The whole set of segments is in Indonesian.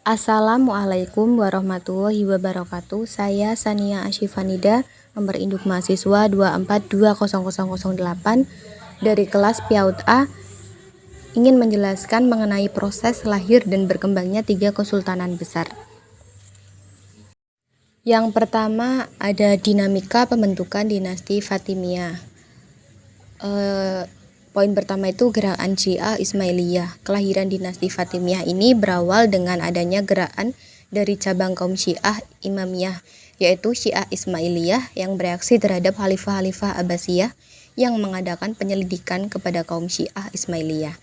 Assalamualaikum warahmatullahi wabarakatuh. Saya Sania Asyifanida, nomor induk mahasiswa 2420008 dari kelas PAUD A, ingin menjelaskan mengenai proses lahir dan berkembangnya 3 kesultanan besar. Yang pertama ada dinamika pembentukan dinasti Fatimiyah. Poin pertama itu gerakan Syiah Ismailiyah. Kelahiran dinasti Fatimiyah ini berawal dengan adanya gerakan dari cabang kaum Syiah Imamiyah, yaitu Syiah Ismailiyah yang bereaksi terhadap Khalifah-Khalifah Abbasiyah yang mengadakan penyelidikan kepada kaum Syiah Ismailiyah.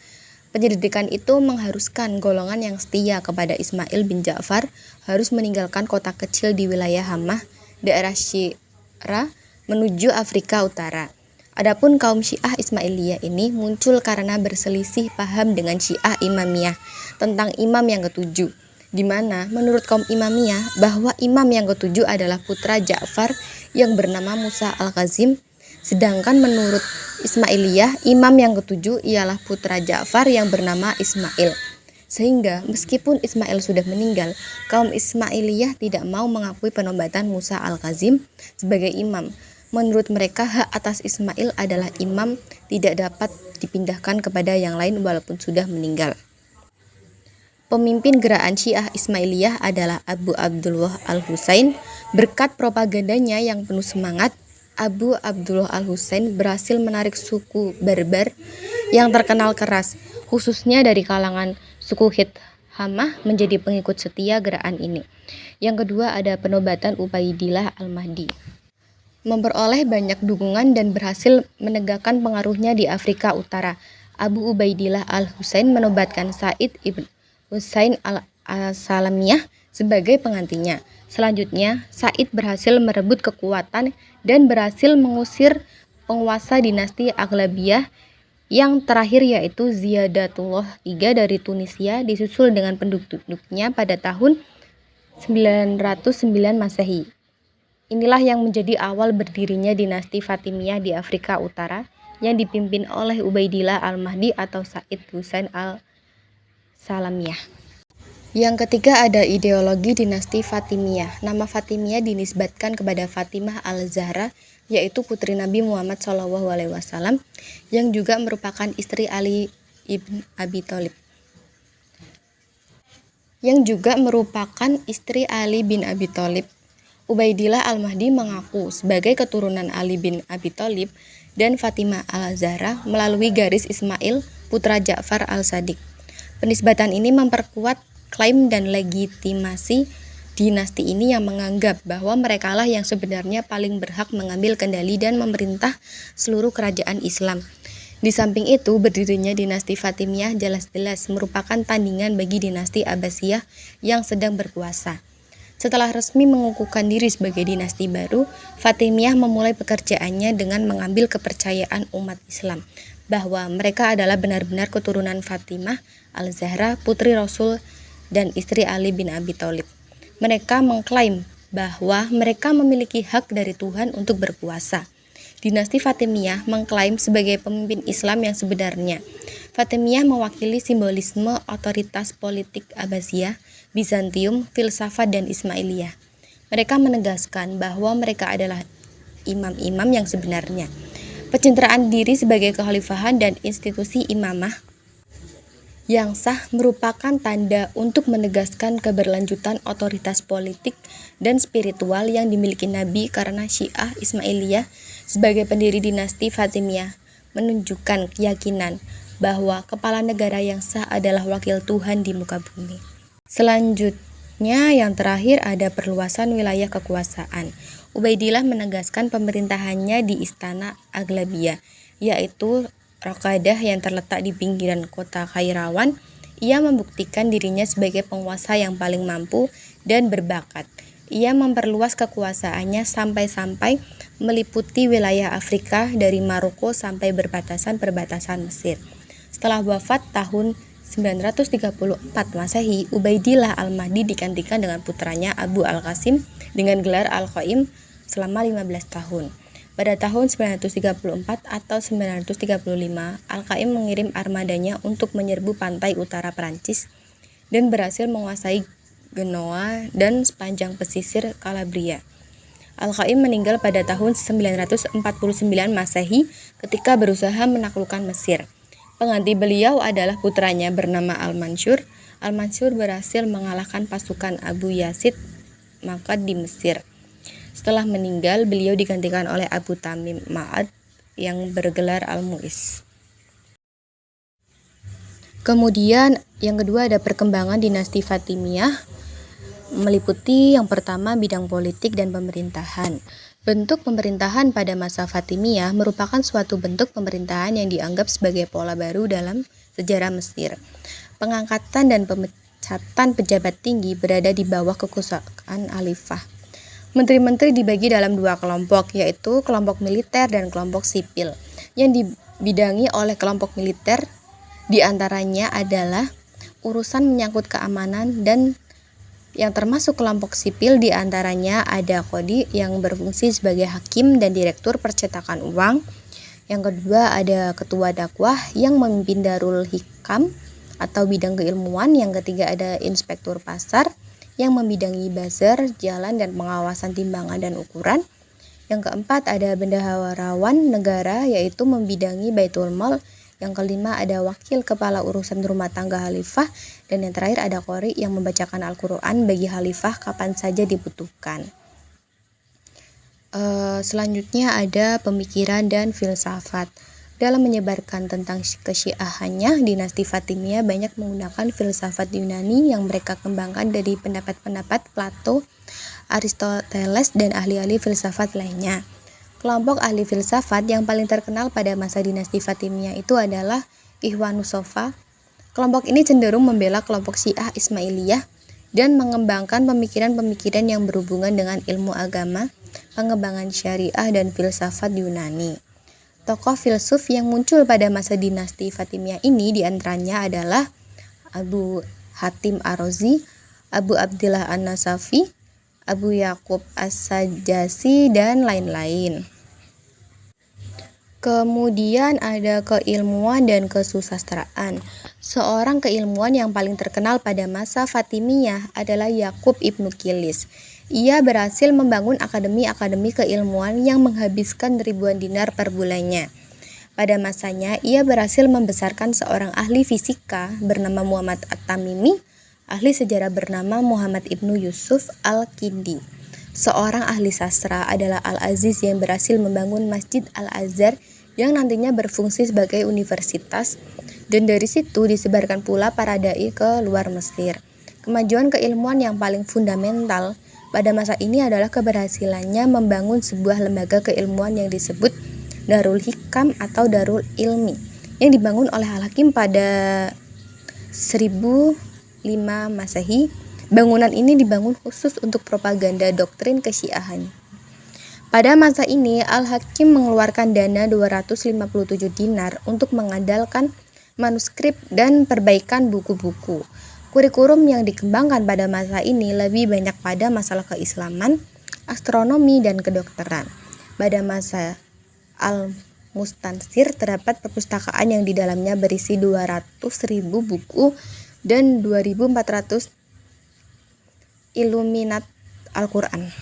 Penyelidikan itu mengharuskan golongan yang setia kepada Ismail bin Ja'far harus meninggalkan kota kecil di wilayah Hammah, daerah Syirah, menuju Afrika Utara. Adapun kaum Syiah Ismailiyah ini muncul karena berselisih paham dengan Syiah Imamiyah tentang imam yang ketujuh, di mana menurut kaum Imamiyah bahwa imam yang ketujuh adalah putra Ja'far yang bernama Musa al-Kazim, sedangkan menurut Ismailiyah imam yang ketujuh ialah putra Ja'far yang bernama Ismail. Sehingga meskipun Ismail sudah meninggal, kaum Ismailiyah tidak mau mengakui penobatan Musa al-Kazim sebagai imam. Menurut mereka, hak atas Ismail adalah imam, tidak dapat dipindahkan kepada yang lain walaupun sudah meninggal. Pemimpin gerakan Syiah Ismailiyah adalah Abu Abdullah al-Husain. Berkat propagandanya yang penuh semangat, Abu Abdullah al-Husain berhasil menarik suku Barbar yang terkenal keras, khususnya dari kalangan suku Hammah, menjadi pengikut setia gerakan ini. Yang kedua ada penobatan Ubaidillah al-Mahdi. Memperoleh banyak dukungan dan berhasil menegakkan pengaruhnya di Afrika Utara. Abu Ubaidillah al-Husain menobatkan Said ibn Husain al-Salamiyah sebagai penggantinya. Selanjutnya, Said berhasil merebut kekuatan dan berhasil mengusir penguasa dinasti Aghlabiyah yang terakhir, yaitu Ziyadatullah III dari Tunisia, disusul dengan penduduknya pada tahun 909 Masehi. Inilah yang menjadi awal berdirinya dinasti Fatimiyah di Afrika Utara yang dipimpin oleh Ubaidillah al-Mahdi atau Said Husain al-Salamiyah. Yang ketiga ada ideologi dinasti Fatimiyah. Nama Fatimiyah dinisbatkan kepada Fatimah al-Zahra, yaitu putri Nabi Muhammad SAW yang juga merupakan istri Ali bin Abi Thalib. Ubaidillah al-Mahdi mengaku sebagai keturunan Ali bin Abi Thalib dan Fatimah al-Zahra melalui garis Ismail, putra Ja'far al-Sadiq. Penisbatan ini memperkuat klaim dan legitimasi dinasti ini yang menganggap bahwa merekalah yang sebenarnya paling berhak mengambil kendali dan memerintah seluruh kerajaan Islam. Di samping itu, berdirinya dinasti Fatimiyah jelas-jelas merupakan tandingan bagi dinasti Abbasiyah yang sedang berkuasa. Setelah resmi mengukuhkan diri sebagai dinasti baru, Fatimiyah memulai pekerjaannya dengan mengambil kepercayaan umat Islam bahwa mereka adalah benar-benar keturunan Fatimah al-Zahra, putri Rasul dan istri Ali bin Abi Thalib. Mereka mengklaim bahwa mereka memiliki hak dari Tuhan untuk berkuasa. Dinasti Fatimiyah mengklaim sebagai pemimpin Islam yang sebenarnya. Fatimiyah mewakili simbolisme otoritas politik Abbasiyah, Bizantium, filsafat, dan Ismailiyah. Mereka menegaskan bahwa mereka adalah imam-imam yang sebenarnya. Pencitraan diri sebagai kekhalifahan dan institusi imamah yang sah merupakan tanda untuk menegaskan keberlanjutan otoritas politik dan spiritual yang dimiliki Nabi, karena Syiah Ismailiyah sebagai pendiri dinasti Fatimiyah menunjukkan keyakinan bahwa kepala negara yang sah adalah wakil Tuhan di muka bumi. Selanjutnya yang terakhir ada perluasan wilayah kekuasaan. Ubaidillah menegaskan pemerintahannya di istana Aghlabiyah, yaitu Raqadah yang terletak di pinggiran kota Kairawan. Ia membuktikan dirinya sebagai penguasa yang paling mampu dan berbakat. Ia memperluas kekuasaannya sampai-sampai meliputi wilayah Afrika dari Maroko sampai perbatasan Mesir. Setelah wafat tahun 934 Masehi, Ubaidillah al-Mahdi digantikan dengan putranya Abu al-Qasim dengan gelar al-Qaim selama 15 tahun. Pada tahun 934 atau 935, Al-Qaim mengirim armadanya untuk menyerbu pantai utara Prancis dan berhasil menguasai Genoa, dan sepanjang pesisir Calabria. Al-Qaim meninggal pada tahun 949 Masehi ketika berusaha menaklukkan Mesir. Pengganti beliau adalah putranya bernama Al-Mansur. Al-Mansur berhasil mengalahkan pasukan Abu Yazid Ma'qad di Mesir. Setelah meninggal, beliau digantikan oleh Abu Tamim Ma'ad yang bergelar Al-Mu'izz. Kemudian yang kedua ada perkembangan dinasti Fatimiyah, meliputi yang pertama bidang politik dan pemerintahan. Bentuk pemerintahan pada masa Fatimiyah merupakan suatu bentuk pemerintahan yang dianggap sebagai pola baru dalam sejarah Mesir. Pengangkatan dan pemecatan pejabat tinggi berada di bawah kekuasaan khalifah. Menteri-menteri dibagi dalam dua kelompok, yaitu kelompok militer dan kelompok sipil. Yang dibidangi oleh kelompok militer di antaranya adalah urusan menyangkut keamanan, dan yang termasuk kelompok sipil di antaranya ada qadi yang berfungsi sebagai hakim dan direktur percetakan uang. Yang kedua ada ketua dakwah yang memimpin Darul Hikam atau bidang keilmuan. Yang ketiga ada inspektur pasar yang membidangi bazar, jalan, dan pengawasan timbangan dan ukuran. Yang keempat ada bendaharawan negara yaitu membidangi Baitul Mal. Yang kelima ada wakil kepala urusan rumah tangga khalifah, dan yang terakhir ada qori yang membacakan Al-Quran bagi khalifah kapan saja dibutuhkan. Selanjutnya ada pemikiran dan filsafat. Dalam menyebarkan tentang kesyiahannya, dinasti Fatimiyah banyak menggunakan filsafat Yunani yang mereka kembangkan dari pendapat-pendapat Plato, Aristoteles, dan ahli-ahli filsafat lainnya. Kelompok ahli filsafat yang paling terkenal pada masa dinasti Fatimiyah itu adalah Ikhwanus Sofa. Kelompok ini cenderung membela kelompok Syiah Ismailiyah dan mengembangkan pemikiran-pemikiran yang berhubungan dengan ilmu agama, pengembangan syariah, dan filsafat Yunani. Tokoh filsuf yang muncul pada masa dinasti Fatimiyah ini diantaranya adalah Abu Hatim Ar-Razi, Abu Abdillah An-Nasafi, Abu Yaqub As-Sajjasi, dan lain-lain. Kemudian ada keilmuan dan kesusastraan. Seorang keilmuan yang paling terkenal pada masa Fatimiyah adalah Yakub Ibnu Kilis. Ia berhasil membangun akademi-akademi keilmuan yang menghabiskan ribuan dinar per bulannya. Pada masanya, ia berhasil membesarkan seorang ahli fisika bernama Muhammad At-Tamimi, ahli sejarah bernama Muhammad Ibnu Yusuf Al-Kindi. Seorang ahli sastra adalah Al-Aziz yang berhasil membangun Masjid Al-Azhar yang nantinya berfungsi sebagai universitas, dan dari situ disebarkan pula para dai ke luar Mesir. Kemajuan keilmuan yang paling fundamental pada masa ini adalah keberhasilannya membangun sebuah lembaga keilmuan yang disebut Darul Hikam atau Darul Ilmi yang dibangun oleh Al-Hakim pada 1005 Masehi. Bangunan ini dibangun khusus untuk propaganda doktrin kesyiahan. Pada masa ini, Al-Hakim mengeluarkan dana 257 dinar untuk mengandalkan manuskrip dan perbaikan buku-buku. Kurikulum yang dikembangkan pada masa ini lebih banyak pada masalah keislaman, astronomi, dan kedokteran. Pada masa Al-Mustansir terdapat perpustakaan yang di dalamnya berisi 200.000 buku dan 2.400 iluminat Al-Quran.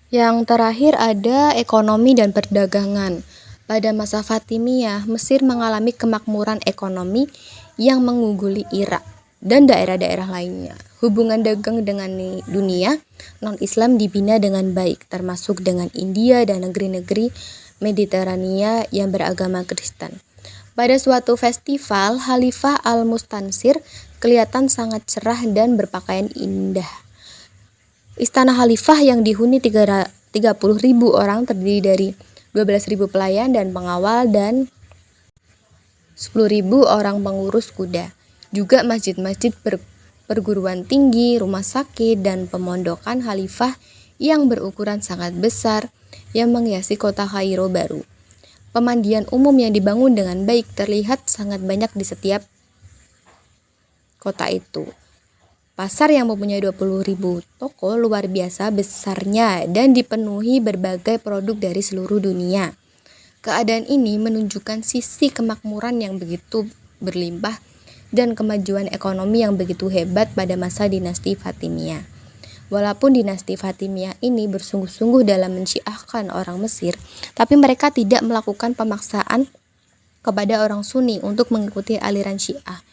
Yang terakhir ada ekonomi dan perdagangan. Pada masa Fatimiyah, Mesir mengalami kemakmuran ekonomi yang mengungguli Irak dan daerah-daerah lainnya. Hubungan dagang dengan dunia non-Islam dibina dengan baik, termasuk dengan India dan negeri-negeri Mediterania yang beragama Kristen. Pada suatu festival, Khalifah Al-Mustansir kelihatan sangat cerah dan berpakaian indah. Istana Khalifah yang dihuni 30.000 orang terdiri dari 12.000 pelayan dan pengawal dan 10.000 orang pengurus kuda. Juga masjid-masjid perguruan tinggi, rumah sakit, dan pemondokan Khalifah yang berukuran sangat besar yang menghiasi kota Kairo baru. Pemandian umum yang dibangun dengan baik terlihat sangat banyak di setiap kota itu. Pasar yang mempunyai 20.000 toko luar biasa besarnya dan dipenuhi berbagai produk dari seluruh dunia. Keadaan ini menunjukkan sisi kemakmuran yang begitu berlimpah dan kemajuan ekonomi yang begitu hebat pada masa dinasti Fatimiyah. Walaupun dinasti Fatimiyah ini bersungguh-sungguh dalam mensyiahkan orang Mesir, tapi mereka tidak melakukan pemaksaan kepada orang Sunni untuk mengikuti aliran Syiah.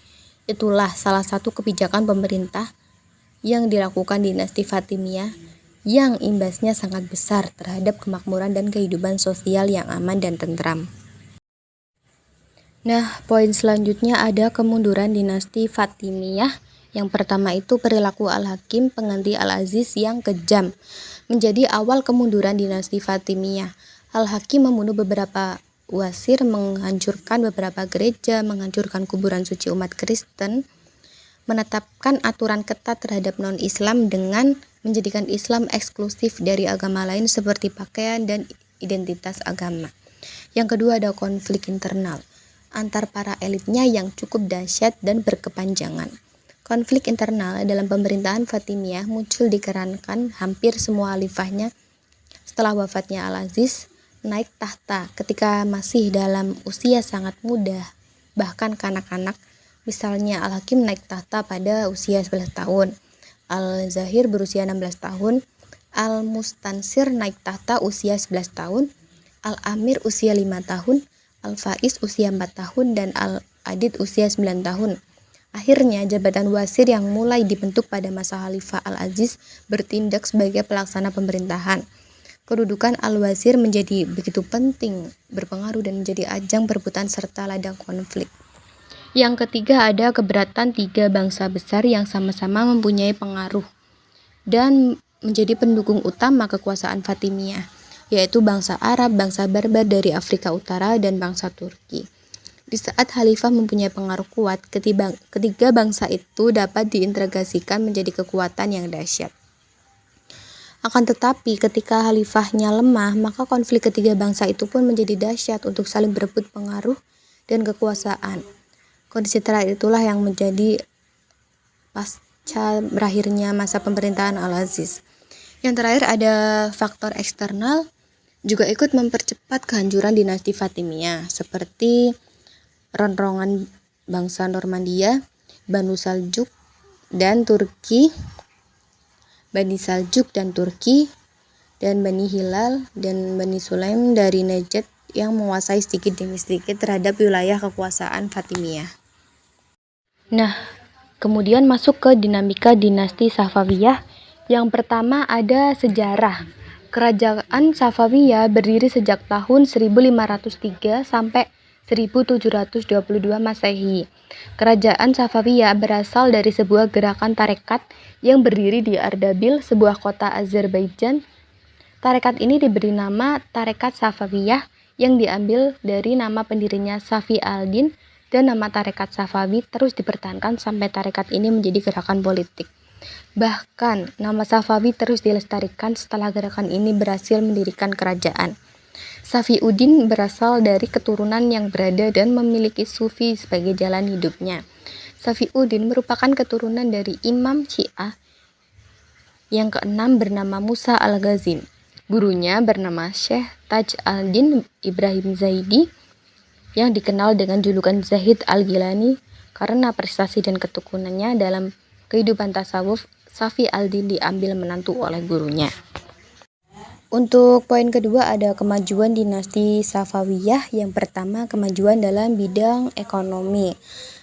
Itulah salah satu kebijakan pemerintah yang dilakukan dinasti Fatimiyah yang imbasnya sangat besar terhadap kemakmuran dan kehidupan sosial yang aman dan tentram. Nah, poin selanjutnya ada kemunduran dinasti Fatimiyah. Yang pertama itu perilaku Al-Hakim pengganti Al-Aziz yang kejam. Menjadi awal kemunduran dinasti Fatimiyah, Al-Hakim membunuh beberapa wazir, menghancurkan beberapa gereja, menghancurkan kuburan suci umat Kristen, menetapkan aturan ketat terhadap non-Islam dengan menjadikan Islam eksklusif dari agama lain seperti pakaian dan identitas agama. Yang kedua ada konflik internal antar para elitnya yang cukup dahsyat dan berkepanjangan. Konflik internal dalam pemerintahan Fatimiyah muncul dikarenakan hampir semua khalifahnya setelah wafatnya Al-Aziz naik tahta ketika masih dalam usia sangat muda, bahkan kanak-kanak. Misalnya Al-Hakim naik tahta pada usia 11 tahun, Al-Zahir berusia 16 tahun, Al-Mustansir naik tahta usia 11 tahun, Al-Amir usia 5 tahun, Al-Faiz usia 4 tahun, dan Al-Adid usia 9 tahun. Akhirnya, jabatan wazir yang mulai dibentuk pada masa Khalifah Al-Aziz bertindak sebagai pelaksana pemerintahan. Kedudukan Al-Wazir menjadi begitu penting, berpengaruh dan menjadi ajang perebutan serta ladang konflik. Yang ketiga ada keberatan tiga bangsa besar yang sama-sama mempunyai pengaruh dan menjadi pendukung utama kekuasaan Fatimiyah, yaitu bangsa Arab, bangsa Barbar dari Afrika Utara, dan bangsa Turki. Di saat khalifah mempunyai pengaruh kuat, ketiga bangsa itu dapat diintegrasikan menjadi kekuatan yang dahsyat. Akan tetapi, ketika khalifahnya lemah, maka konflik ketiga bangsa itu pun menjadi dahsyat untuk saling berebut pengaruh dan kekuasaan. Kondisi terakhir itulah yang menjadi pasca berakhirnya masa pemerintahan Al-Aziz. Yang terakhir ada faktor eksternal juga ikut mempercepat kehancuran dinasti Fatimiyah, seperti ronrongan bangsa Normandia, Bani Saljuk dan Turki, dan Bani Hilal dan Bani Sulaim dari Najd yang menguasai sedikit demi sedikit terhadap wilayah kekuasaan Fatimiyah. Nah, kemudian masuk ke dinamika dinasti Safawiyah. Yang pertama ada sejarah. Kerajaan Safawiyah berdiri sejak tahun 1503 sampai 1722 Masehi. Kerajaan Safawiyah berasal dari sebuah gerakan tarekat yang berdiri di Ardabil, sebuah kota Azerbaijan. Tarekat ini diberi nama Tarekat Safawiyah yang diambil dari nama pendirinya Safi al-Din, dan nama tarekat Safawi terus dipertahankan sampai tarekat ini menjadi gerakan politik. Bahkan, nama Safawi terus dilestarikan setelah gerakan ini berhasil mendirikan kerajaan. Safiuddin berasal dari keturunan yang berada dan memiliki sufi sebagai jalan hidupnya. Safiuddin merupakan keturunan dari Imam Syiah yang keenam bernama Musa al-Ghazim. Gurunya bernama Syekh Taj al-Din Ibrahim Zaidi yang dikenal dengan julukan Zahid al-Gilani karena prestasi dan ketekunannya dalam kehidupan tasawuf. Safi al-Din diambil menantu oleh gurunya. Untuk poin kedua ada kemajuan dinasti Safawiyah. Yang pertama, kemajuan dalam bidang ekonomi.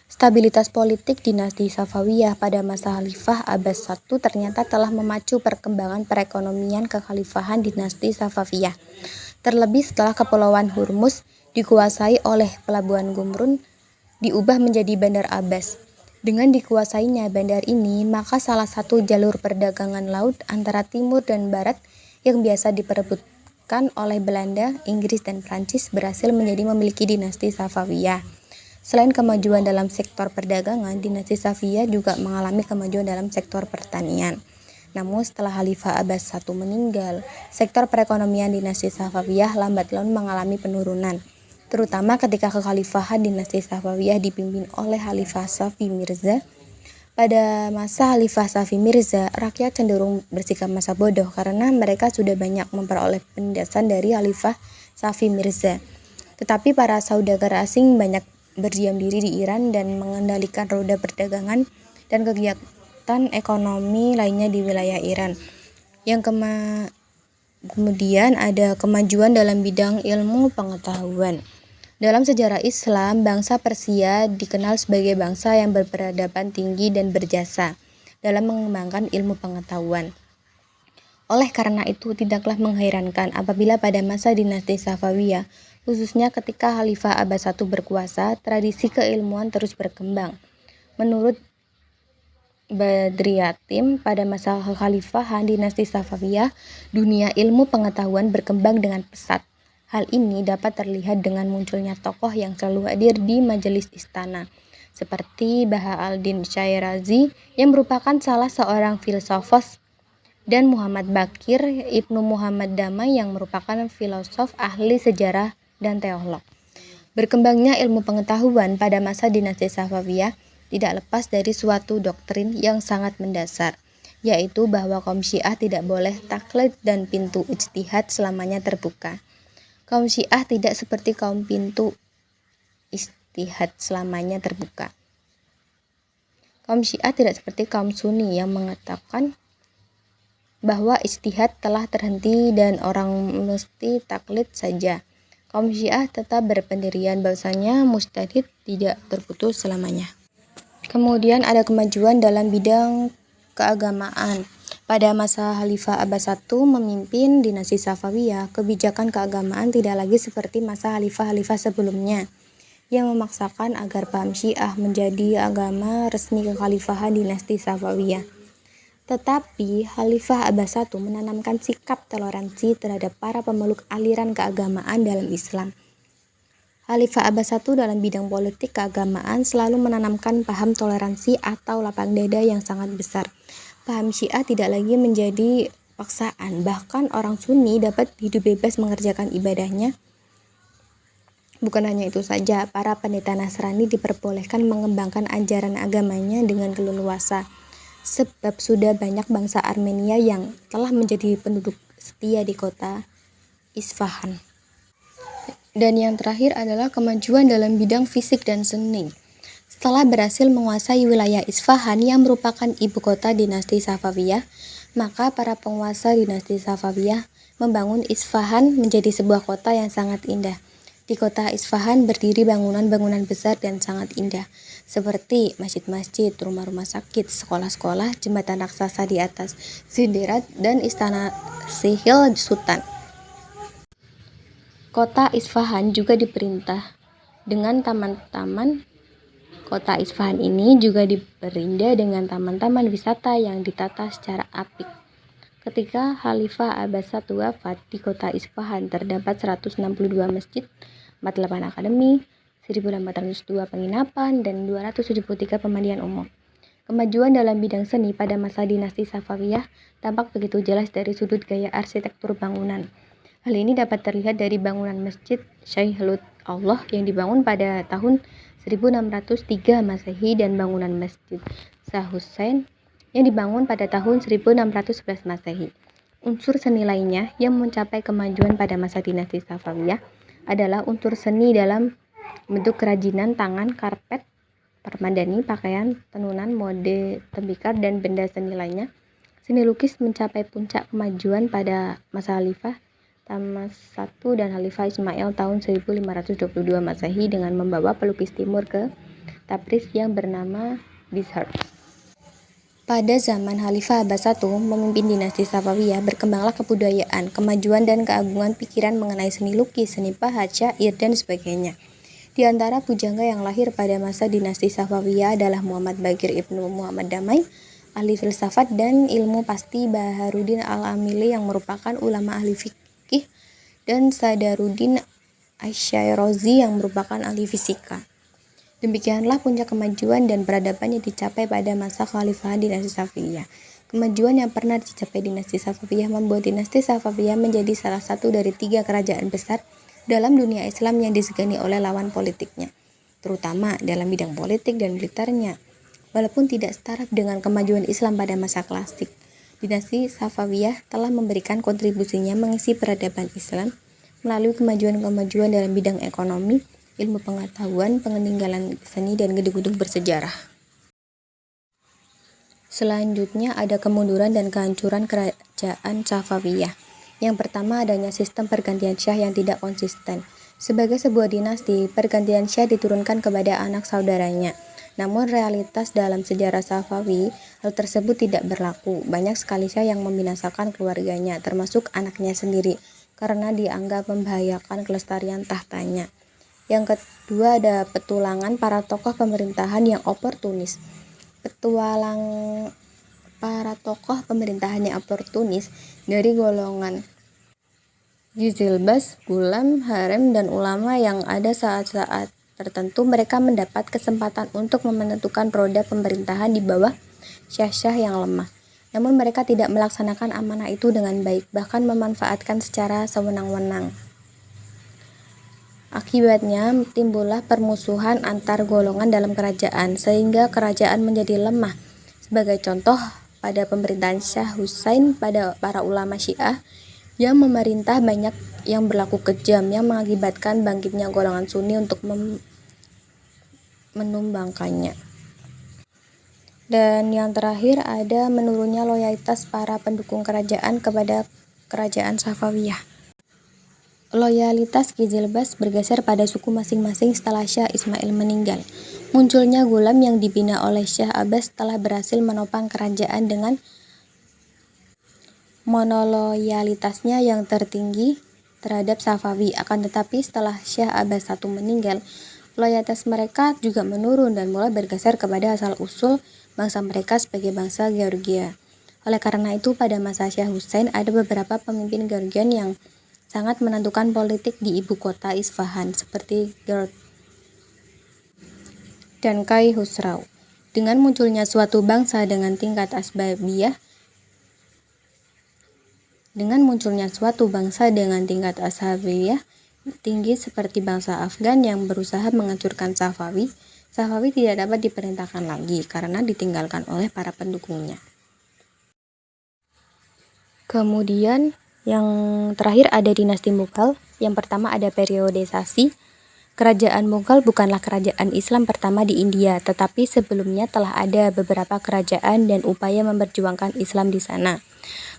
Stabilitas politik dinasti Safawiyah pada masa Khalifah Abbas I ternyata telah memacu perkembangan perekonomian kekhalifahan dinasti Safawiyah. Terlebih setelah Kepulauan Hormuz dikuasai oleh pelabuhan Gumrun diubah menjadi Bandar Abbas. Dengan dikuasainya bandar ini, maka salah satu jalur perdagangan laut antara timur dan barat yang biasa diperebutkan oleh Belanda, Inggris, dan Prancis berhasil menjadi memiliki dinasti Safawiyah. Selain kemajuan dalam sektor perdagangan, dinasti Safawiyah juga mengalami kemajuan dalam sektor pertanian. Namun setelah Khalifah Abbas I meninggal, sektor perekonomian dinasti Safawiyah lambat laun mengalami penurunan, terutama ketika kekhalifahan dinasti Safawiyah dipimpin oleh Khalifah Safi Mirza. Pada masa Khalifah Safi Mirza, rakyat cenderung bersikap masa bodoh karena mereka sudah banyak memperoleh penindasan dari Khalifah Safi Mirza. Tetapi para saudagar asing banyak berdiam diri di Iran dan mengendalikan roda perdagangan dan kegiatan ekonomi lainnya di wilayah Iran. Kemudian ada kemajuan dalam bidang ilmu pengetahuan. Dalam sejarah Islam, bangsa Persia dikenal sebagai bangsa yang berperadaban tinggi dan berjasa dalam mengembangkan ilmu pengetahuan. Oleh karena itu, tidaklah mengherankan apabila pada masa dinasti Safawiyah, khususnya ketika Khalifah Abbas I berkuasa, tradisi keilmuan terus berkembang. Menurut Badriyatim, pada masa kekhalifahan dinasti Safawiyah, dunia ilmu pengetahuan berkembang dengan pesat. Hal ini dapat terlihat dengan munculnya tokoh yang selalu hadir di majelis istana, seperti Baha al-Din Syirazi yang merupakan salah seorang filsufos, dan Muhammad Bakir Ibnu Muhammad Damai yang merupakan filosof, ahli sejarah, dan teolog. Berkembangnya ilmu pengetahuan pada masa dinasti Safawiyah tidak lepas dari suatu doktrin yang sangat mendasar, yaitu bahwa kaum Syiah tidak boleh taklid dan pintu ijtihad selamanya terbuka. Kaum Syiah tidak seperti kaum pintu ijtihad selamanya terbuka. Kaum Syiah tidak seperti kaum Sunni yang mengatakan bahwa ijtihad telah terhenti dan orang mesti taklid saja. Kaum Syiah tetap berpendirian bahwasanya mujtahid tidak terputus selamanya. Kemudian ada kemajuan dalam bidang keagamaan. Pada masa Khalifah Abbas I memimpin dinasti Safawiyah, kebijakan keagamaan tidak lagi seperti masa khalifah-khalifah sebelumnya yang memaksakan agar paham Syiah menjadi agama resmi kekhalifahan dinasti Safawiyah. Tetapi Khalifah Abbas I menanamkan sikap toleransi terhadap para pemeluk aliran keagamaan dalam Islam. Khalifah Abbas I dalam bidang politik keagamaan selalu menanamkan paham toleransi atau lapang dada yang sangat besar. Paham Syiah tidak lagi menjadi paksaan, bahkan orang Sunni dapat hidup bebas mengerjakan ibadahnya. Bukan hanya itu saja, para pendeta Nasrani diperbolehkan mengembangkan ajaran agamanya dengan leluasa, sebab sudah banyak bangsa Armenia yang telah menjadi penduduk setia di kota Isfahan. Dan yang terakhir adalah kemajuan dalam bidang fisik dan seni. Setelah berhasil menguasai wilayah Isfahan yang merupakan ibu kota dinasti Safawiyah, maka para penguasa dinasti Safawiyah membangun Isfahan menjadi sebuah kota yang sangat indah. Di kota Isfahan berdiri bangunan-bangunan besar dan sangat indah, seperti masjid-masjid, rumah-rumah sakit, sekolah-sekolah, jembatan raksasa di atas Zinderat, dan istana Sihil Sultan. Kota Isfahan juga diperintah dengan taman-taman. Kota Isfahan ini juga diperindah dengan taman-taman wisata yang ditata secara apik. Ketika Khalifah Abbas I wafat, di kota Isfahan terdapat 162 masjid, 48 akademi, 1.802 penginapan, dan 273 pemandian umum. Kemajuan dalam bidang seni pada masa dinasti Safawiyah tampak begitu jelas dari sudut gaya arsitektur bangunan. Hal ini dapat terlihat dari bangunan Masjid Syaikhlut Allah yang dibangun pada tahun 1603 Masehi dan bangunan Masjid Shah Hussein yang dibangun pada tahun 1611 Masehi. Unsur seni lainnya yang mencapai kemajuan pada masa dinasti Safawiyah adalah unsur seni dalam bentuk kerajinan tangan, karpet, permadani, pakaian, tenunan, mode tembikar, dan benda seni lainnya. Seni lukis mencapai puncak kemajuan pada masa Khalifah Tahmasp I dan Khalifah Ismail tahun 1522 Masehi dengan membawa pelukis timur ke Tabriz yang bernama Bizhar. Pada zaman Khalifah Abbas I memimpin dinasti Safawiyah, berkembanglah kebudayaan, kemajuan, dan keagungan pikiran mengenai seni lukis, seni pahat, syair, dan sebagainya. Di antara pujangga yang lahir pada masa dinasti Safawiyah adalah Muhammad Bakir Ibnu Muhammad Damai, ahli filsafat dan ilmu pasti, Baharuddin al-Amili yang merupakan ulama ahli fikih, dan Sadaruddin Asy-Syirazi yang merupakan ahli fisika. Demikianlah puncak kemajuan dan peradaban yang dicapai pada masa kekhalifahan dinasti Safawiyah. Kemajuan yang pernah dicapai dinasti Safawiyah membuat dinasti Safawiyah menjadi salah satu dari 3 kerajaan besar dalam dunia Islam yang disegani oleh lawan politiknya, terutama dalam bidang politik dan militernya. Walaupun tidak setara dengan kemajuan Islam pada masa klasik, dinasti Safawiyah telah memberikan kontribusinya mengisi peradaban Islam melalui kemajuan-kemajuan dalam bidang ekonomi, ilmu pengetahuan, peninggalan seni, dan gedung-gedung bersejarah. Selanjutnya ada kemunduran dan kehancuran kerajaan Safawiyah. Yang pertama, adanya sistem pergantian syah yang tidak konsisten. Sebagai sebuah dinasti, pergantian syah diturunkan kepada anak saudaranya. Namun realitas dalam sejarah Safawi, hal tersebut tidak berlaku. Banyak sekali syah yang membinasakan keluarganya, termasuk anaknya sendiri, karena dianggap membahayakan kelestarian tahtanya. Yang kedua, ada petualangan para tokoh pemerintahan yang oportunis. Para tokoh pemerintahan yang oportunis dari golongan Gizilbas, Gulam, Harem, dan ulama yang ada saat-saat tertentu mereka mendapat kesempatan untuk menentukan roda pemerintahan di bawah syah-syah yang lemah. Namun mereka tidak melaksanakan amanah itu dengan baik, bahkan memanfaatkan secara sewenang-wenang. Akibatnya timbullah permusuhan antar golongan dalam kerajaan, sehingga kerajaan menjadi lemah. Sebagai contoh, pada pemerintahan Syah Husain, pada para ulama Syiah yang memerintah banyak yang berlaku kejam, yang mengakibatkan bangkitnya golongan Sunni untuk menumbangkannya. Dan yang terakhir ada menurunnya loyalitas para pendukung kerajaan kepada kerajaan Safawiyah. Loyalitas Gizilbas bergeser pada suku masing-masing setelah Syah Ismail meninggal. Munculnya Gulam yang dibina oleh Syah Abbas telah berhasil menopang kerajaan dengan monoloyalitasnya yang tertinggi terhadap Safawi. Akan tetapi setelah Syah Abbas I meninggal, loyalitas mereka juga menurun dan mulai bergeser kepada asal-usul bangsa mereka sebagai bangsa Georgia. Oleh karena itu, pada masa Syah Husain ada beberapa pemimpin Georgian yang sangat menentukan politik di ibu kota Isfahan, seperti Gerd dan Kai Khusrau. Dengan munculnya suatu bangsa dengan tingkat asbabiyah tinggi seperti bangsa Afgan yang berusaha menghancurkan Safawi tidak dapat diperintahkan lagi karena ditinggalkan oleh para pendukungnya. Kemudian yang terakhir ada dinasti Mughal. Yang pertama ada periodisasi. Kerajaan Mughal bukanlah kerajaan Islam pertama di India, tetapi sebelumnya telah ada beberapa kerajaan dan upaya memperjuangkan Islam di sana.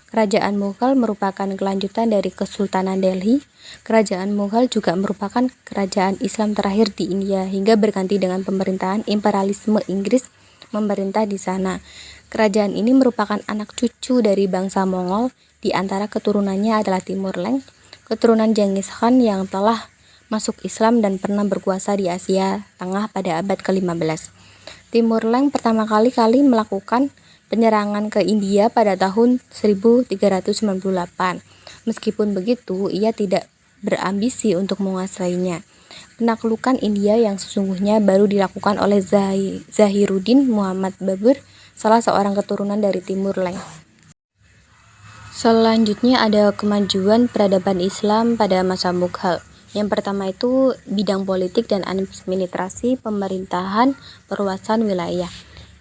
Kerajaan Mughal merupakan kelanjutan dari Kesultanan Delhi. Kerajaan Mughal juga merupakan kerajaan Islam terakhir di India hingga berganti dengan pemerintahan imperialisme Inggris memerintah di sana. Kerajaan ini merupakan anak cucu dari bangsa Mongol. Di antara keturunannya adalah Timur Leng, keturunan Genghis Khan yang telah masuk Islam dan pernah berkuasa di Asia Tengah pada abad ke-15. Timur Leng pertama kali melakukan penyerangan ke India pada tahun 1398. Meskipun begitu, ia tidak berambisi untuk menguasainya. Penaklukan India yang sesungguhnya baru dilakukan oleh Zahiruddin Muhammad Babur, salah seorang keturunan dari Timur Leng. Selanjutnya ada kemajuan peradaban Islam pada masa Mughal. Yang pertama itu bidang politik dan administrasi, pemerintahan, perluasan wilayah.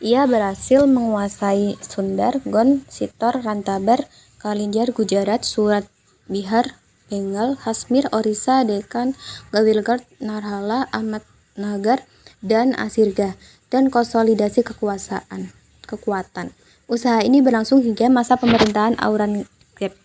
Ia berhasil menguasai Sundar, Gond, Sitor, Rantabar, Kalinjar, Gujarat, Surat, Bihar, Bengal, Kashmir, Orissa, Deccan, Gawilgard, Narhala, Ahmadnagar, dan Asirgah, dan konsolidasi kekuatan. Usaha ini berlangsung hingga masa pemerintahan Aurangzeb.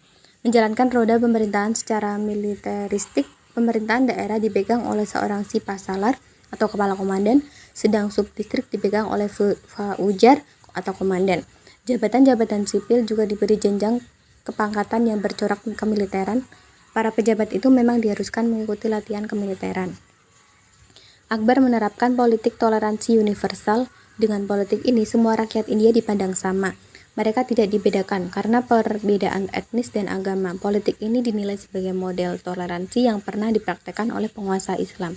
Menjalankan roda pemerintahan secara militeristik, pemerintahan daerah dipegang oleh seorang sipasalar atau kepala komandan, sedang subdistrik dipegang oleh faujar atau komandan. Jabatan-jabatan sipil juga diberi jenjang kepangkatan yang bercorak kemiliteran. Para pejabat itu memang diharuskan mengikuti latihan kemiliteran. Akbar menerapkan politik toleransi universal. Dengan politik ini, semua rakyat India dipandang sama. Mereka tidak dibedakan karena perbedaan etnis dan agama. Politik ini dinilai sebagai model toleransi yang pernah dipraktekkan oleh penguasa Islam.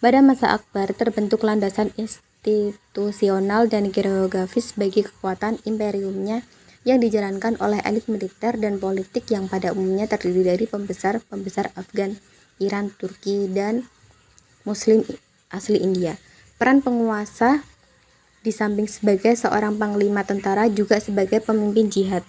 Pada masa Akbar, terbentuk landasan institusional dan geografis bagi kekuatan imperiumnya yang dijalankan oleh elit militer dan politik yang pada umumnya terdiri dari pembesar Afgan, Iran, Turki, dan Muslim asli India. Peran penguasa di samping sebagai seorang panglima tentara juga sebagai pemimpin jihad.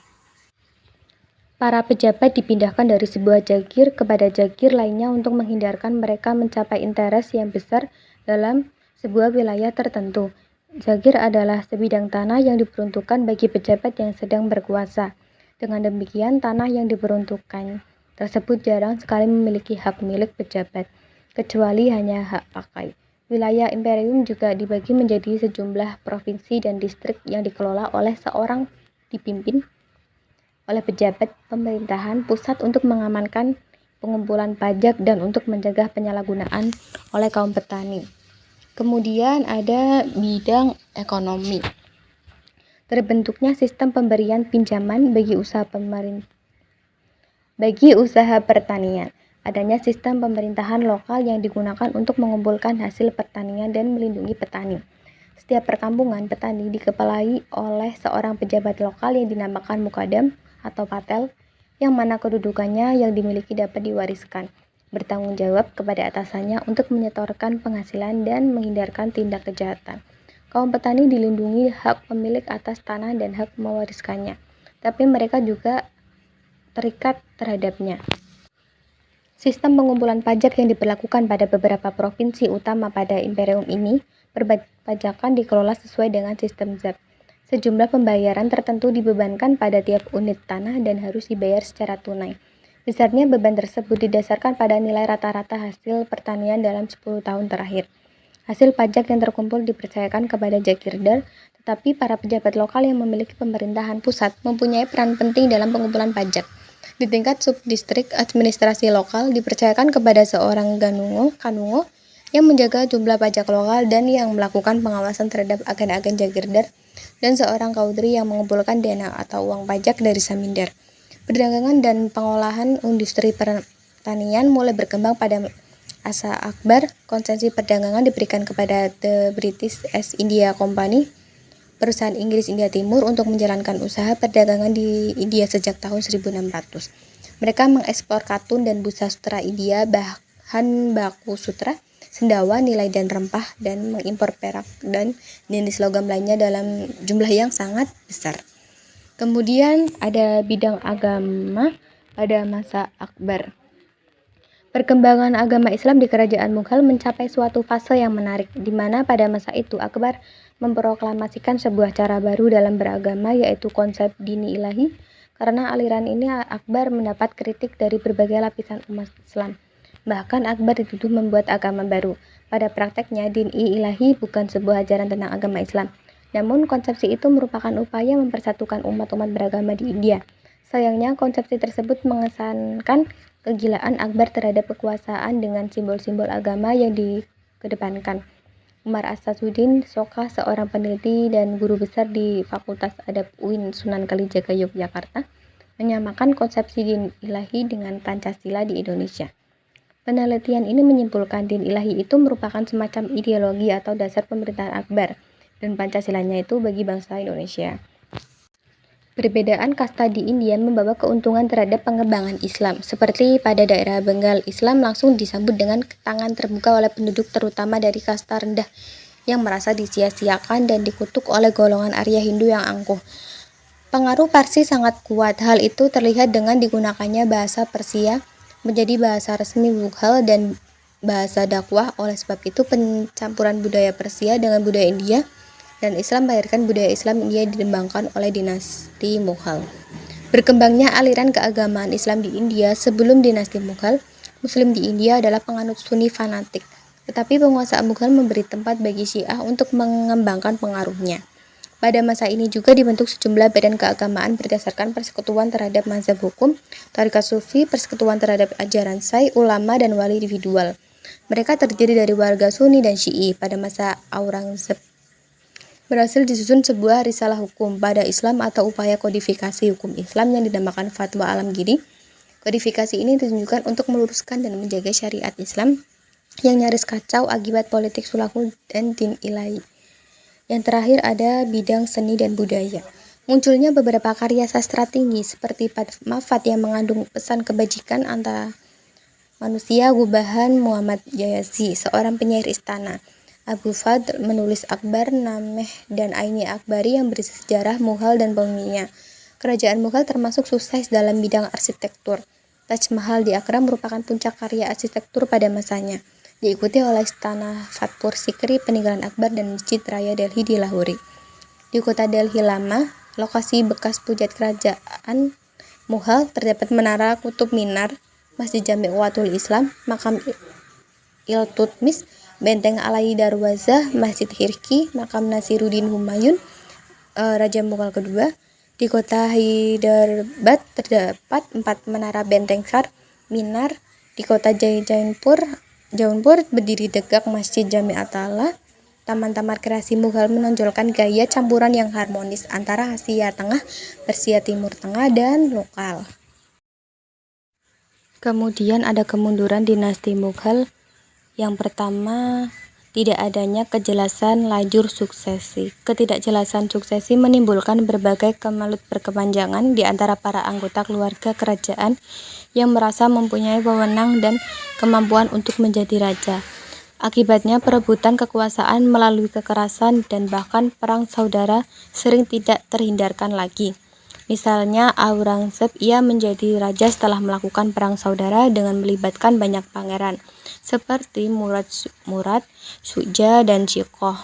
Para pejabat dipindahkan dari sebuah jagir kepada jagir lainnya untuk menghindarkan mereka mencapai interes yang besar dalam sebuah wilayah tertentu. Jagir adalah sebidang tanah yang diperuntukkan bagi pejabat yang sedang berkuasa. Dengan demikian, tanah yang diperuntukkan tersebut jarang sekali memiliki hak milik pejabat, kecuali hanya hak pakai. Wilayah imperium juga dibagi menjadi sejumlah provinsi dan distrik yang dikelola oleh seorang dipimpin oleh pejabat pemerintahan pusat untuk mengamankan pengumpulan pajak dan untuk mencegah penyalahgunaan oleh kaum petani. Kemudian ada bidang ekonomi. Terbentuknya sistem pemberian pinjaman bagi usaha pertanian. Adanya sistem pemerintahan lokal yang digunakan untuk mengumpulkan hasil pertanian dan melindungi petani. Setiap perkampungan petani dikepalai oleh seorang pejabat lokal yang dinamakan mukadam atau patel, yang mana kedudukannya yang dimiliki dapat diwariskan, bertanggung jawab kepada atasannya untuk menyetorkan penghasilan dan menghindarkan tindak kejahatan. Kaum petani dilindungi hak pemilik atas tanah dan hak mewariskannya, tapi mereka juga terikat terhadapnya. Sistem pengumpulan pajak yang diberlakukan pada beberapa provinsi utama pada imperium ini, perpajakan dikelola sesuai dengan sistem ZAP. Sejumlah pembayaran tertentu dibebankan pada tiap unit tanah dan harus dibayar secara tunai. Besarnya beban tersebut didasarkan pada nilai rata-rata hasil pertanian dalam 10 tahun terakhir. Hasil pajak yang terkumpul dipercayakan kepada Jagirdar, tetapi para pejabat lokal yang memiliki pemerintahan pusat mempunyai peran penting dalam pengumpulan pajak. Di tingkat subdistrik, administrasi lokal dipercayakan kepada seorang kanungo yang menjaga jumlah pajak lokal dan yang melakukan pengawasan terhadap agen-agen Jagirdar, dan seorang kaudri yang mengumpulkan dana atau uang pajak dari Samindar. Perdagangan dan pengolahan industri pertanian mulai berkembang pada masa Akbar. Konsesi perdagangan diberikan kepada The British East India Company, perusahaan Inggris India Timur, untuk menjalankan usaha perdagangan di India sejak tahun 1600. Mereka mengekspor katun dan busa sutra India, bahan baku sutra, sendawa, nilai dan rempah, dan mengimpor perak dan jenis logam lainnya dalam jumlah yang sangat besar. Kemudian ada bidang agama pada masa Akbar. Perkembangan agama Islam di kerajaan Mughal mencapai suatu fase yang menarik, di mana pada masa itu Akbar memproklamasikan sebuah cara baru dalam beragama, yaitu konsep dini ilahi. Karena aliran ini, Akbar mendapat kritik dari berbagai lapisan umat Islam. Bahkan Akbar dituduh membuat agama baru. Pada prakteknya, dini ilahi bukan sebuah ajaran tentang agama Islam. Namun, konsepsi itu merupakan upaya mempersatukan umat-umat beragama di India. Sayangnya, konsepsi tersebut mengesankan kegilaan Akbar terhadap kekuasaan dengan simbol-simbol agama yang dikedepankan. Umar Asaduddin Soka, seorang peneliti dan guru besar di Fakultas Adab UIN Sunan Kalijaga, Yogyakarta, menyamakan konsepsi din ilahi dengan Pancasila di Indonesia. Penelitian ini menyimpulkan din ilahi itu merupakan semacam ideologi atau dasar pemerintahan Akbar, dan Pancasilanya itu bagi bangsa Indonesia. Perbedaan kasta di India membawa keuntungan terhadap pengembangan Islam. Seperti pada daerah Bengal, Islam langsung disambut dengan tangan terbuka oleh penduduk, terutama dari kasta rendah yang merasa disia-siakan dan dikutuk oleh golongan Arya Hindu yang angkuh. Pengaruh Parsi sangat kuat. Hal itu terlihat dengan digunakannya bahasa Persia menjadi bahasa resmi Mughal dan bahasa dakwah. Oleh sebab itu, pencampuran budaya Persia dengan budaya India dan Islam melahirkan budaya Islam India dikembangkan oleh dinasti Mughal. Berkembangnya aliran keagamaan Islam di India sebelum dinasti Mughal. Muslim di India adalah penganut Sunni fanatik, tetapi penguasa Mughal memberi tempat bagi Syiah untuk mengembangkan pengaruhnya. Pada masa ini juga dibentuk sejumlah badan keagamaan berdasarkan persekutuan terhadap mazhab hukum, tarekat sufi, persekutuan terhadap ajaran Sai, ulama, dan wali individual. Mereka terdiri dari warga Sunni dan Syi'i. Pada masa Aurangzeb berhasil disusun sebuah risalah hukum pada Islam atau upaya kodifikasi hukum Islam yang dinamakan Fatwa Alamgiri. Kodifikasi ini ditunjukkan untuk meluruskan dan menjaga syariat Islam yang nyaris kacau akibat politik sulahul dan din ilahi. Yang terakhir ada bidang seni dan budaya. Munculnya beberapa karya sastra tinggi seperti Mafat yang mengandung pesan kebajikan antara manusia. Gubahan Muhammad Jayasi, seorang penyair istana. Abu Fadl menulis Akbar, Nameh, dan Aini Akbari yang berisi sejarah Mughal dan pemimpinnya. Kerajaan Mughal termasuk sukses dalam bidang arsitektur. Taj Mahal di Agra merupakan puncak karya arsitektur pada masanya, diikuti oleh Istana Fatpur Sikri peninggalan Akbar dan Masjid Raya Delhi di Lahori. Di kota Delhi Lama, lokasi bekas pujat kerajaan Mughal, terdapat Menara Qutub Minar, Masjid Jami' Watul Islam, Makam Iltutmish, Benteng Alai Darwaza, Masjid Hirki, Makam Nasiruddin Humayun, Raja Mughal kedua. Di kota Hyderabad terdapat 4 menara benteng Char Minar. Di kota Jaunpur berdiri tegak Masjid Jami' Atala. Taman-taman kreasi Mughal menonjolkan gaya campuran yang harmonis antara Asia Tengah, Persia Timur Tengah, dan lokal. Kemudian ada kemunduran dinasti Mughal. Yang pertama, tidak adanya kejelasan lajur suksesi. Ketidakjelasan suksesi menimbulkan berbagai kemelut berkepanjangan di antara para anggota keluarga kerajaan yang merasa mempunyai wewenang dan kemampuan untuk menjadi raja. Akibatnya perebutan kekuasaan melalui kekerasan dan bahkan perang saudara sering tidak terhindarkan lagi. Misalnya Aurangzeb, ia menjadi raja setelah melakukan perang saudara dengan melibatkan banyak pangeran seperti Murad, Shuja, dan Shikoh.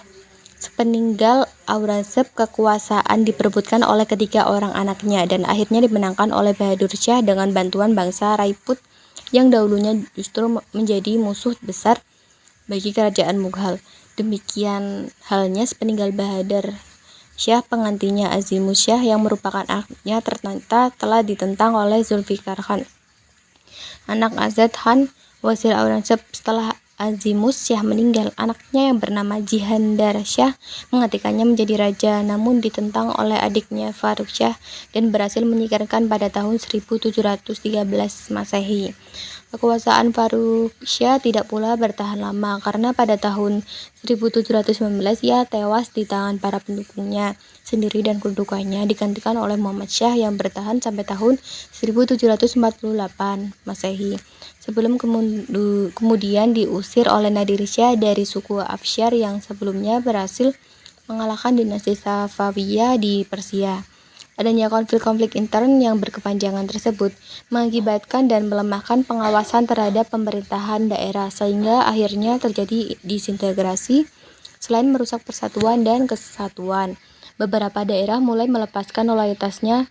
Sepeninggal Aurangzeb, kekuasaan diperebutkan oleh ketiga orang anaknya dan akhirnya dimenangkan oleh Bahadur Shah dengan bantuan bangsa Rajput yang dahulunya justru menjadi musuh besar bagi kerajaan Mughal. Demikian halnya sepeninggal Bahadur Shah, penggantinya Azimus Shah yang merupakan anaknya ternyata telah ditentang oleh Zulfikar Khan, anak Azad Khan, wazir Aurangzeb. Setelah Azimus Shah meninggal, anaknya yang bernama Jihandar Shah menggantikannya menjadi raja, namun ditentang oleh adiknya Farrukh Shah dan berhasil menyingkirkan pada tahun 1713 Masehi. Kekuasaan Farrukh Shah tidak pula bertahan lama karena pada tahun 1719 ia tewas di tangan para pendukungnya sendiri dan kedudukannya digantikan oleh Muhammad Shah yang bertahan sampai tahun 1748 Masehi. Sebelum kemudian diusir oleh Nadir Shah dari suku Afshar yang sebelumnya berhasil mengalahkan dinasti Safawiyah di Persia. Adanya konflik-konflik intern yang berkepanjangan tersebut mengakibatkan dan melemahkan pengawasan terhadap pemerintahan daerah sehingga akhirnya terjadi disintegrasi. Selain merusak persatuan dan kesatuan, beberapa daerah mulai melepaskan loyalitasnya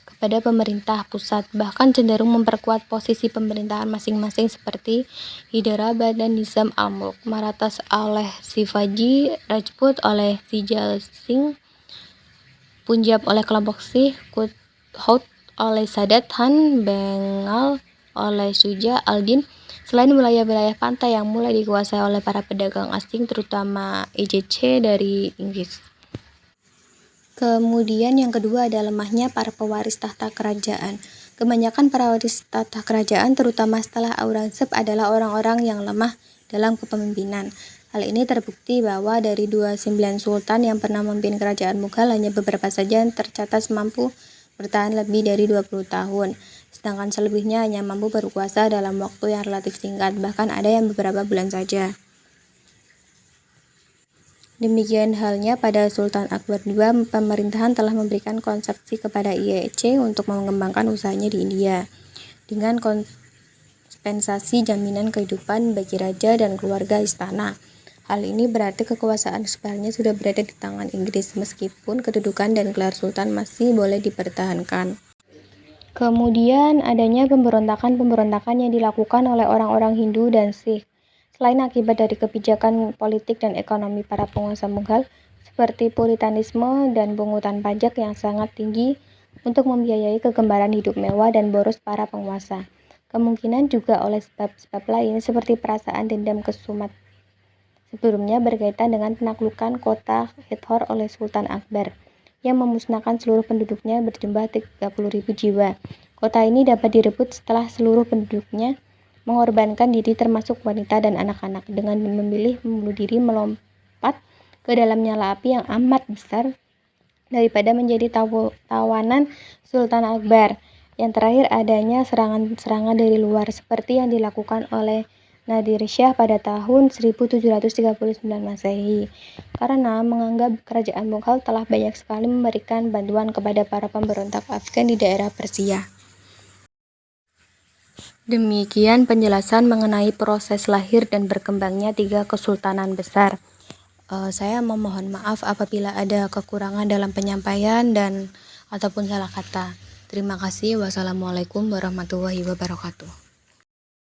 kepada pemerintah pusat, bahkan cenderung memperkuat posisi pemerintahan masing-masing seperti Hyderabad dan Nizam al-Mulk, Marathas oleh Shivaji Rajput oleh Vijay Singh, Punjab oleh kelompok Sikh, Kuthout oleh Sadat Khan, Bengal oleh Shuja al-Din. Selain wilayah-wilayah pantai yang mulai dikuasai oleh para pedagang asing, terutama EJC dari Inggris. Kemudian yang kedua ada lemahnya para pewaris tahta kerajaan. Kebanyakan para pewaris tahta kerajaan, terutama setelah Aurangzeb, adalah orang-orang yang lemah dalam kepemimpinan. Hal ini terbukti bahwa dari 29 sultan yang pernah memimpin kerajaan Mughal, hanya beberapa saja yang tercatat mampu bertahan lebih dari 20 tahun. Sedangkan selebihnya hanya mampu berkuasa dalam waktu yang relatif singkat, bahkan ada yang beberapa bulan saja. Demikian halnya pada Sultan Akbar II, pemerintahan telah memberikan konsepsi kepada IEC untuk mengembangkan usahanya di India dengan kompensasi jaminan kehidupan bagi raja dan keluarga istana. Hal ini berarti kekuasaan sebenarnya sudah berada di tangan Inggris, meskipun kedudukan dan gelar sultan masih boleh dipertahankan. Kemudian adanya pemberontakan yang dilakukan oleh orang-orang Hindu dan Sikh. Selain akibat dari kebijakan politik dan ekonomi para penguasa Mughal, seperti puritanisme dan pungutan pajak yang sangat tinggi untuk membiayai kegembaran hidup mewah dan boros para penguasa. Kemungkinan juga oleh sebab-sebab lain seperti perasaan dendam kesumat sebelumnya berkaitan dengan penaklukan kota Hithor oleh Sultan Akbar yang memusnahkan seluruh penduduknya berjumlah 30.000 jiwa. Kota ini dapat direbut setelah seluruh penduduknya mengorbankan diri termasuk wanita dan anak-anak dengan memilih membunuh diri melompat ke dalam nyala api yang amat besar daripada menjadi tawanan Sultan Akbar. Yang terakhir adanya serangan-serangan dari luar seperti yang dilakukan oleh Nadir Syah pada tahun 1739 Masehi, karena menganggap kerajaan Mughal telah banyak sekali memberikan bantuan kepada para pemberontak Afgan di daerah Persia. Demikian penjelasan mengenai proses lahir dan berkembangnya 3 kesultanan besar. Saya memohon maaf apabila ada kekurangan dalam penyampaian dan ataupun salah kata. Terima kasih. Wassalamualaikum warahmatullahi wabarakatuh.